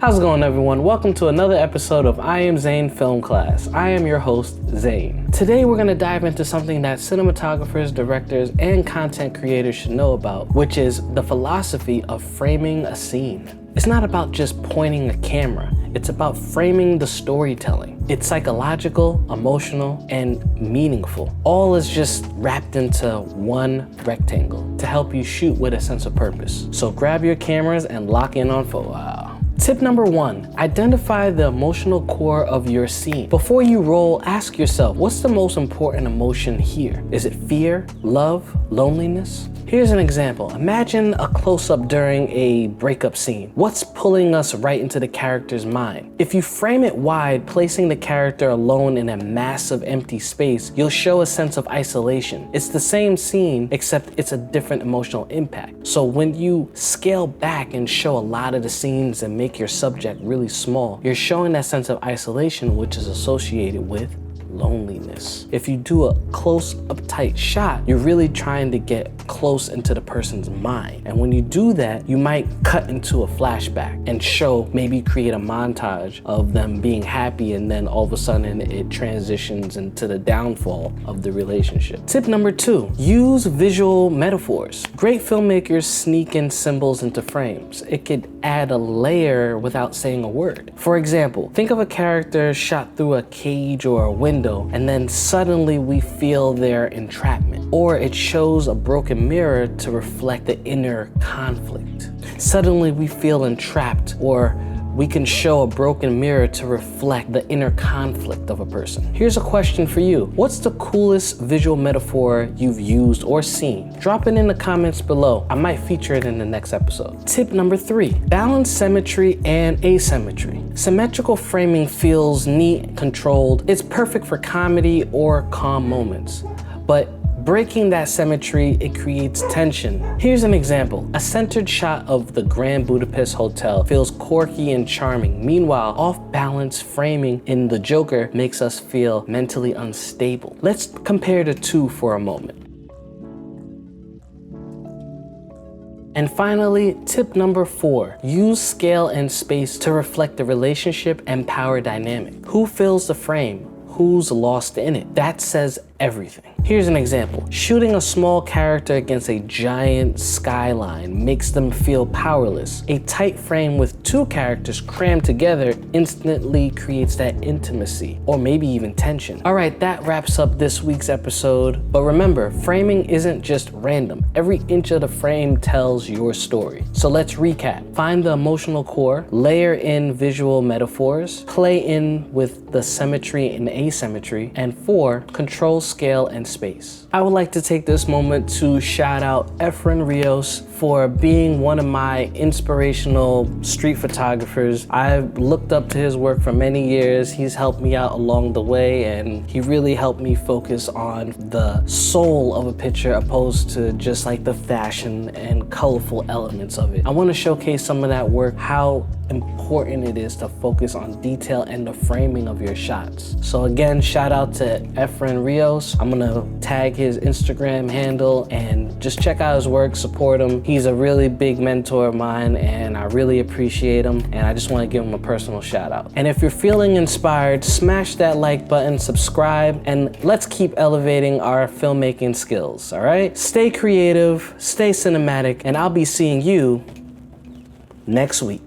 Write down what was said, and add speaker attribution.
Speaker 1: How's it going, everyone? Welcome to another episode of I Am Zain Film Class. I am your host, Zain. Today we're going to dive into something that cinematographers, directors, and content creators should know about, which is the philosophy of framing a scene. It's not about just pointing a camera. It's about framing the storytelling. It's psychological, emotional, and meaningful. All is just wrapped into one rectangle to help you shoot with a sense of purpose. So grab your cameras and lock in on for a while. Tip number 1, identify the emotional core of your scene. Before you roll, ask yourself, what's the most important emotion here? Is it fear, love, loneliness? Here's an example. Imagine a close-up during a breakup scene. What's pulling us right into the character's mind? If you frame it wide, placing the character alone in a massive empty space, you'll show a sense of isolation. It's the same scene, except it's a different emotional impact. So when you scale back and show a lot of the scenes and make your subject really small, you're showing that sense of isolation, which is associated with loneliness. If you do a close up tight shot, you're really trying to get close into the person's mind. And when you do that, you might cut into a flashback and show, maybe create a montage of them being happy, and then all of a sudden it transitions into the downfall of the relationship. Tip number 2, use visual metaphors. Great filmmakers sneak in symbols into frames. It could add a layer without saying a word. For example, think of a character shot through a cage or a window, and then suddenly we feel their entrapment. Or it shows a broken mirror to reflect the inner conflict. Suddenly we feel entrapped, or we can show a broken mirror to reflect the inner conflict of a person. Here's a question for you. What's the coolest visual metaphor you've used or seen? Drop it in the comments below. I might feature it in the next episode. Tip number 3, balance symmetry and asymmetry. Symmetrical framing feels neat, controlled. It's perfect for comedy or calm moments. But breaking that symmetry, it creates tension. Here's an example. A centered shot of the Grand Budapest Hotel feels quirky and charming. Meanwhile, off-balance framing in The Joker makes us feel mentally unstable. Let's compare the two for a moment. And finally, tip number 4, use scale and space to reflect the relationship and power dynamic. Who fills the frame? Who's lost in it? That says everything. Here's an example. Shooting a small character against a giant skyline makes them feel powerless. A tight frame with 2 characters crammed together instantly creates that intimacy, or maybe even tension. All right, that wraps up this week's episode. But remember, framing isn't just random. Every inch of the frame tells your story. So let's recap. Find the emotional core, layer in visual metaphors, play in with the symmetry and asymmetry, and 4, control scale and space. I would like to take this moment to shout out Efren Rios for being one of my inspirational street photographers. I've looked up to his work for many years. He's helped me out along the way, and he really helped me focus on the soul of a picture opposed to just like the fashion and colorful elements of it. I want to showcase some of that work, how important it is to focus on detail and the framing of your shots. So again, shout out to Efren Rios. I'm gonna tag his Instagram handle and just check out his work, support him. He's a really big mentor of mine, and I really appreciate him, and I just want to give him a personal shout out. And if you're feeling inspired, smash that like button, subscribe, and let's keep elevating our filmmaking skills, all right? Stay creative, stay cinematic, and I'll be seeing you next week.